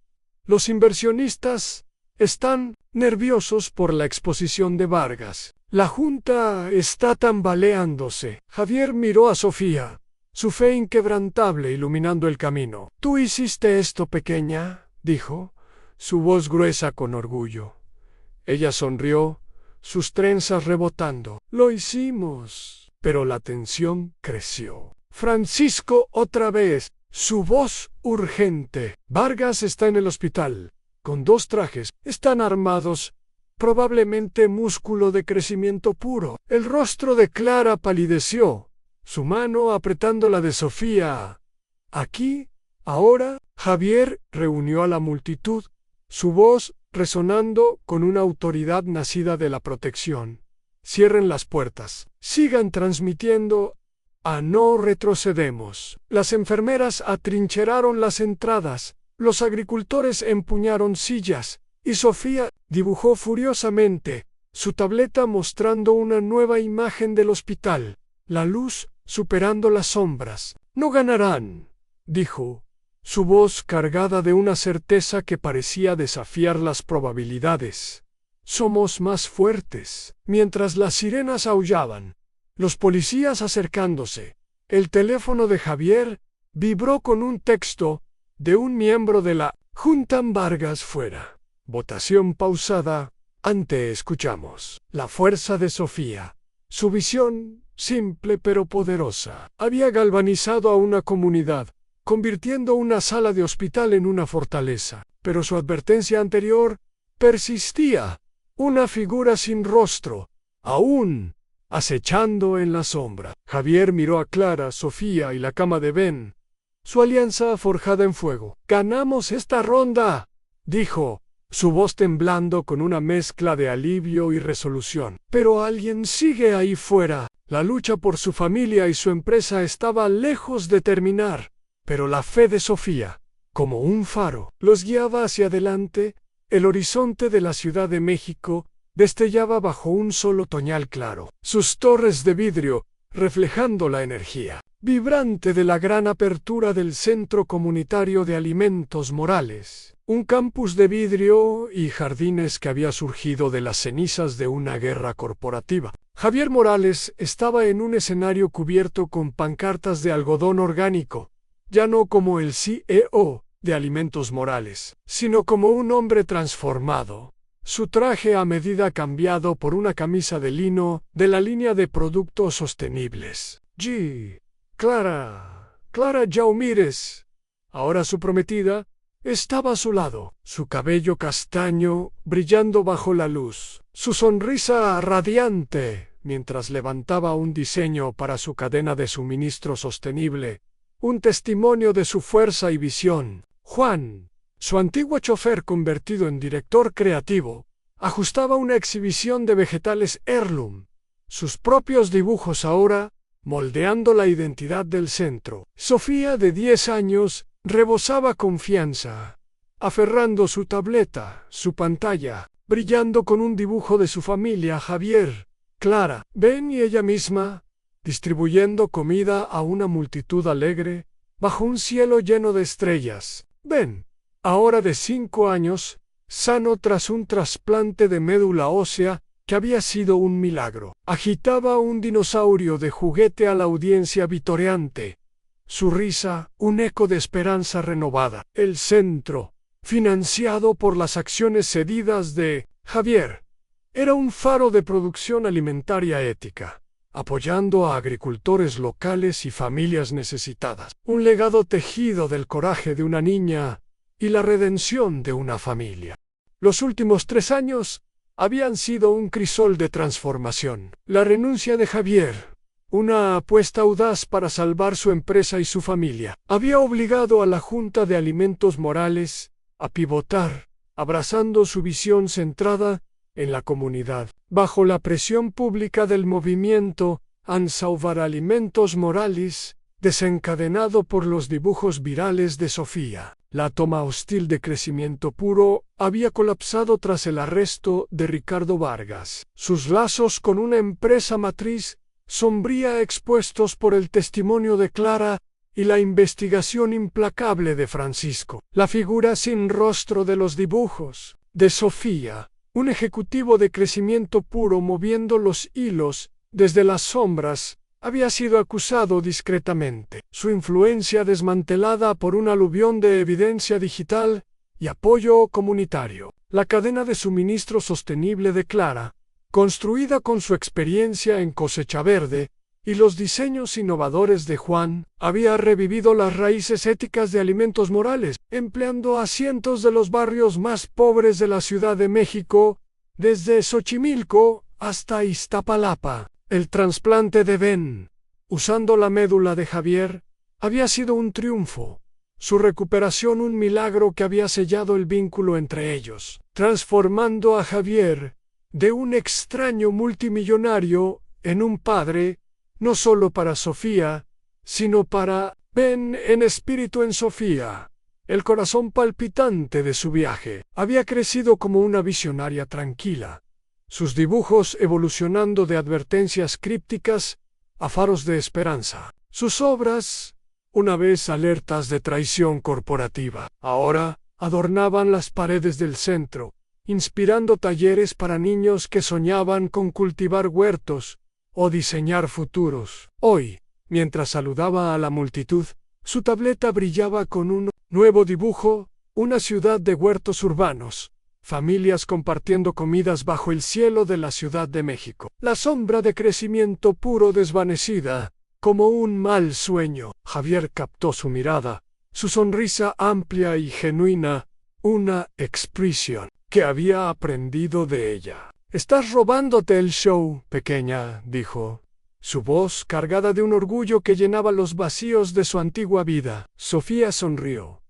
Los inversionistas están nerviosos por la exposición de Vargas. La junta está tambaleándose. Javier miró a Sofía, su fe inquebrantable iluminando el camino. «¿Tú hiciste esto, pequeña?», dijo, su voz gruesa con orgullo. Ella sonrió, sus trenzas rebotando. «Lo hicimos». Pero la tensión creció. Francisco otra vez, su voz urgente. «Vargas está en el hospital, con 2 trajes. Están armados, probablemente músculo de crecimiento puro». El rostro de Clara palideció, su mano apretando la de Sofía. «Aquí, ahora». Javier reunió a la multitud, su voz resonando con una autoridad nacida de la protección. «Cierren las puertas. Sigan transmitiendo. No retrocedemos». Las enfermeras atrincheraron las entradas, los agricultores empuñaron sillas, y Sofía dibujó furiosamente su tableta mostrando una nueva imagen del hospital, la luz superando las sombras. «No ganarán», dijo, su voz cargada de una certeza que parecía desafiar las probabilidades. «Somos más fuertes». Mientras las sirenas aullaban, los policías acercándose, el teléfono de Javier vibró con un texto de un miembro de la Junta. «Vargas fuera. Votación pausada. Escuchamos». La fuerza de Sofía, su visión, simple pero poderosa, había galvanizado a una comunidad, convirtiendo una sala de hospital en una fortaleza. Pero su advertencia anterior persistía. Una figura sin rostro, aún acechando en la sombra. Javier miró a Clara, Sofía y la cama de Ben, su alianza forjada en fuego. «Ganamos esta ronda», dijo, su voz temblando con una mezcla de alivio y resolución. «Pero alguien sigue ahí fuera». La lucha por su familia y su empresa estaba lejos de terminar, pero la fe de Sofía, como un faro, los guiaba hacia adelante. El horizonte de la Ciudad de México destellaba bajo un sol otoñal claro, sus torres de vidrio reflejando la energía vibrante de la gran apertura del Centro Comunitario de Alimentos Morales, un campus de vidrio y jardines que había surgido de las cenizas de una guerra corporativa. Javier Morales estaba en un escenario cubierto con pancartas de algodón orgánico, ya no como el CEO de Alimentos Morales, sino como un hombre transformado. Su traje a medida cambiado por una camisa de lino de la línea de productos sostenibles. Clara Jaumírez, ahora su prometida, estaba a su lado, su cabello castaño brillando bajo la luz, su sonrisa radiante, mientras levantaba un diseño para su cadena de suministro sostenible, un testimonio de su fuerza y visión. Juan, su antiguo chofer convertido en director creativo, ajustaba una exhibición de vegetales heirloom, sus propios dibujos ahora, moldeando la identidad del centro. Sofía, de 10 años, rebosaba confianza, aferrando su tableta, su pantalla, brillando con un dibujo de su familia, Javier, Clara, Ben y ella misma, distribuyendo comida a una multitud alegre, bajo un cielo lleno de estrellas. Ben, ahora de 5 años, sano tras un trasplante de médula ósea que había sido un milagro, agitaba un dinosaurio de juguete a la audiencia vitoreante. Su risa, un eco de esperanza renovada. El centro, financiado por las acciones cedidas de Javier, era un faro de producción alimentaria ética, apoyando a agricultores locales y familias necesitadas. Un legado tejido del coraje de una niña y la redención de una familia. Los últimos 3 años habían sido un crisol de transformación. La renuncia de Javier, una apuesta audaz para salvar su empresa y su familia, había obligado a la Junta de Alimentos Morales a pivotar, abrazando su visión centrada en la comunidad. Bajo la presión pública del movimiento Salvar Alimentos Morales, desencadenado por los dibujos virales de Sofía, la toma hostil de Crecimiento Puro había colapsado tras el arresto de Ricardo Vargas. Sus lazos con una empresa matriz sombría expuestos por el testimonio de Clara y la investigación implacable de Francisco. La figura sin rostro de los dibujos de Sofía, un ejecutivo de Crecimiento Puro moviendo los hilos desde las sombras, había sido acusado discretamente. Su influencia desmantelada por un aluvión de evidencia digital y apoyo comunitario. La cadena de suministro sostenible de Clara, construida con su experiencia en cosecha verde y los diseños innovadores de Juan, había revivido las raíces éticas de Alimentos Morales, empleando a cientos de los barrios más pobres de la Ciudad de México, desde Xochimilco hasta Iztapalapa. El trasplante de Ben, usando la médula de Javier, había sido un triunfo. Su recuperación un milagro que había sellado el vínculo entre ellos, transformando a Javier, de un extraño multimillonario, en un padre, no solo para Sofía, sino para Ben en espíritu en Sofía. El corazón palpitante de su viaje había crecido como una visionaria tranquila, sus dibujos evolucionando de advertencias crípticas a faros de esperanza. Sus obras, una vez alertas de traición corporativa, ahora adornaban las paredes del centro, inspirando talleres para niños que soñaban con cultivar huertos o diseñar futuros. Hoy, mientras saludaba a la multitud, su tableta brillaba con un nuevo dibujo, una ciudad de huertos urbanos, familias compartiendo comidas bajo el cielo de la Ciudad de México. La sombra de Crecimiento Puro desvanecida, como un mal sueño. Javier captó su mirada, su sonrisa amplia y genuina, una expresión que había aprendido de ella. «Estás robándote el show, pequeña», dijo, su voz cargada de un orgullo que llenaba los vacíos de su antigua vida. Sofía sonrió,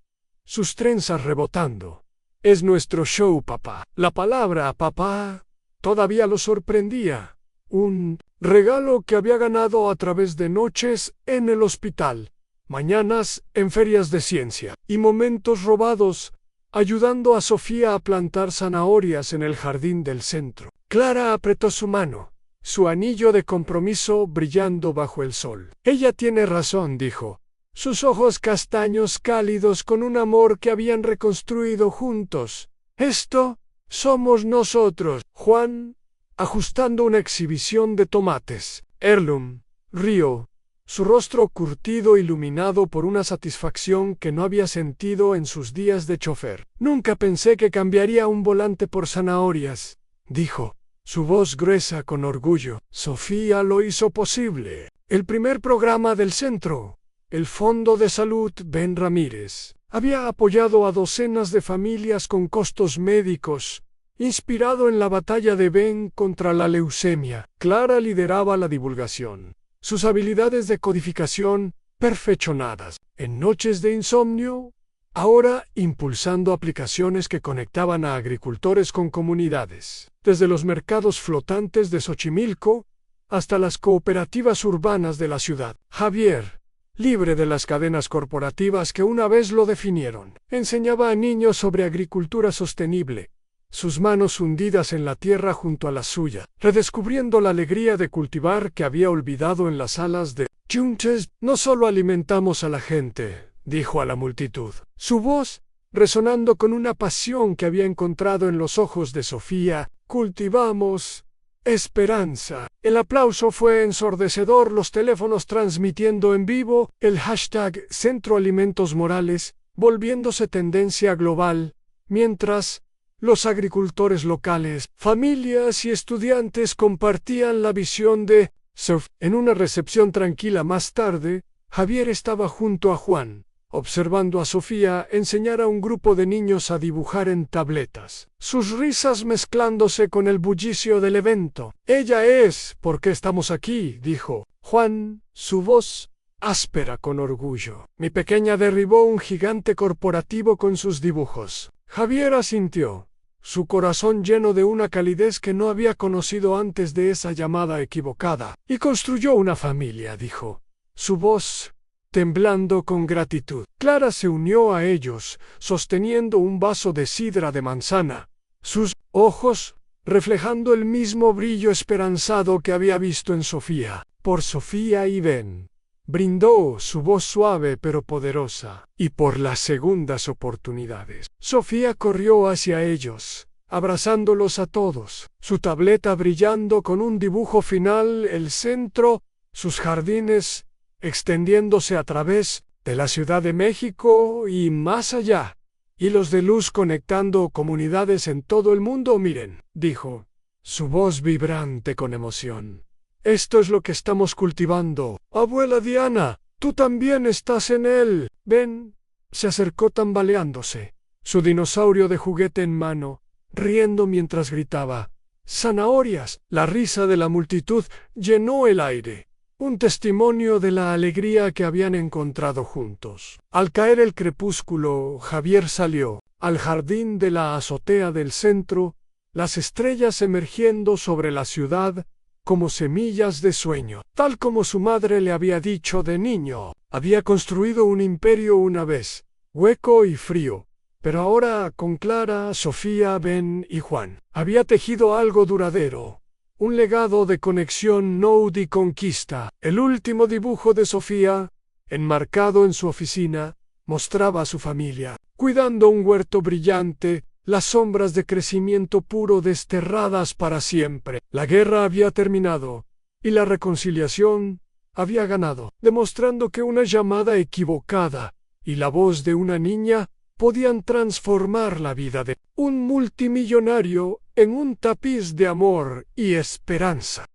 sus trenzas rebotando. «Es nuestro show, papá». La palabra «papá» todavía lo sorprendía. Un regalo que había ganado a través de noches en el hospital, mañanas en ferias de ciencia y momentos robados, ayudando a Sofía a plantar zanahorias en el jardín del centro. Clara apretó su mano, su anillo de compromiso brillando bajo el sol. «Ella tiene razón», dijo, sus ojos castaños cálidos con un amor que habían reconstruido juntos. «Esto somos nosotros». Juan, ajustando una exhibición de tomates heirloom, rió, su rostro curtido iluminado por una satisfacción que no había sentido en sus días de chofer. «Nunca pensé que cambiaría un volante por zanahorias», dijo, su voz gruesa con orgullo. «Sofía lo hizo posible». El primer programa del centro, el Fondo de Salud Ben Ramírez, había apoyado a docenas de familias con costos médicos Inspirado en la batalla de Ben contra la leucemia, Clara lideraba la divulgación. Sus habilidades de codificación perfeccionadas en noches de insomnio, ahora impulsando aplicaciones que conectaban a agricultores con comunidades, desde los mercados flotantes de Xochimilco hasta las cooperativas urbanas de la ciudad. Javier, libre de las cadenas corporativas que una vez lo definieron, enseñaba a niños sobre agricultura sostenible, sus manos hundidas en la tierra junto a la suya, redescubriendo la alegría de cultivar que había olvidado en las salas de Juntes. No solo alimentamos a la gente, dijo a la multitud, su voz resonando con una pasión que había encontrado en los ojos de Sofía, cultivamos esperanza. El aplauso fue ensordecedor, los teléfonos transmitiendo en vivo el hashtag Centro Alimentos Morales, volviéndose tendencia global, mientras los agricultores locales, familias y estudiantes compartían la visión de surf. En una recepción tranquila más tarde, Javier estaba junto a Juan, observando a Sofía enseñar a un grupo de niños a dibujar en tabletas, sus risas mezclándose con el bullicio del evento. Ella es, ¿por qué estamos aquí?, dijo Juan, su voz áspera con orgullo. Mi pequeña derribó un gigante corporativo con sus dibujos. Javier asintió, su corazón lleno de una calidez que no había conocido antes de esa llamada equivocada. Y construyó una familia, dijo, su voz temblando con gratitud. Clara se unió a ellos, sosteniendo un vaso de sidra de manzana, sus ojos reflejando el mismo brillo esperanzado que había visto en Sofía. Por Sofía y Ben, brindó su voz suave pero poderosa, y por las segundas oportunidades. Sofía corrió hacia ellos, abrazándolos a todos, su tableta brillando con un dibujo final, el centro, sus jardines extendiéndose a través de la Ciudad de México y más allá, hilos de luz conectando comunidades en todo el mundo. Miren, dijo, su voz vibrante con emoción. Esto es lo que estamos cultivando. Abuela Diana, tú también estás en él. Ben se acercó tambaleándose, su dinosaurio de juguete en mano, riendo mientras gritaba, ¡zanahorias! La risa de la multitud llenó el aire, un testimonio de la alegría que habían encontrado juntos. Al caer el crepúsculo, Javier salió al jardín de la azotea del centro, las estrellas emergiendo sobre la ciudad como semillas de sueño. Tal como su madre le había dicho de niño, había construido un imperio una vez, hueco y frío, pero ahora con Clara, Sofía, Ben y Juan, había tejido algo duradero, un legado de conexión, node y conquista. El último dibujo de Sofía, enmarcado en su oficina, mostraba a su familia, cuidando un huerto brillante, las sombras de crecimiento puro desterradas para siempre. La guerra había terminado, y la reconciliación había ganado, demostrando que una llamada equivocada y la voz de una niña podían transformar la vida de un multimillonario en un tapiz de amor y esperanza.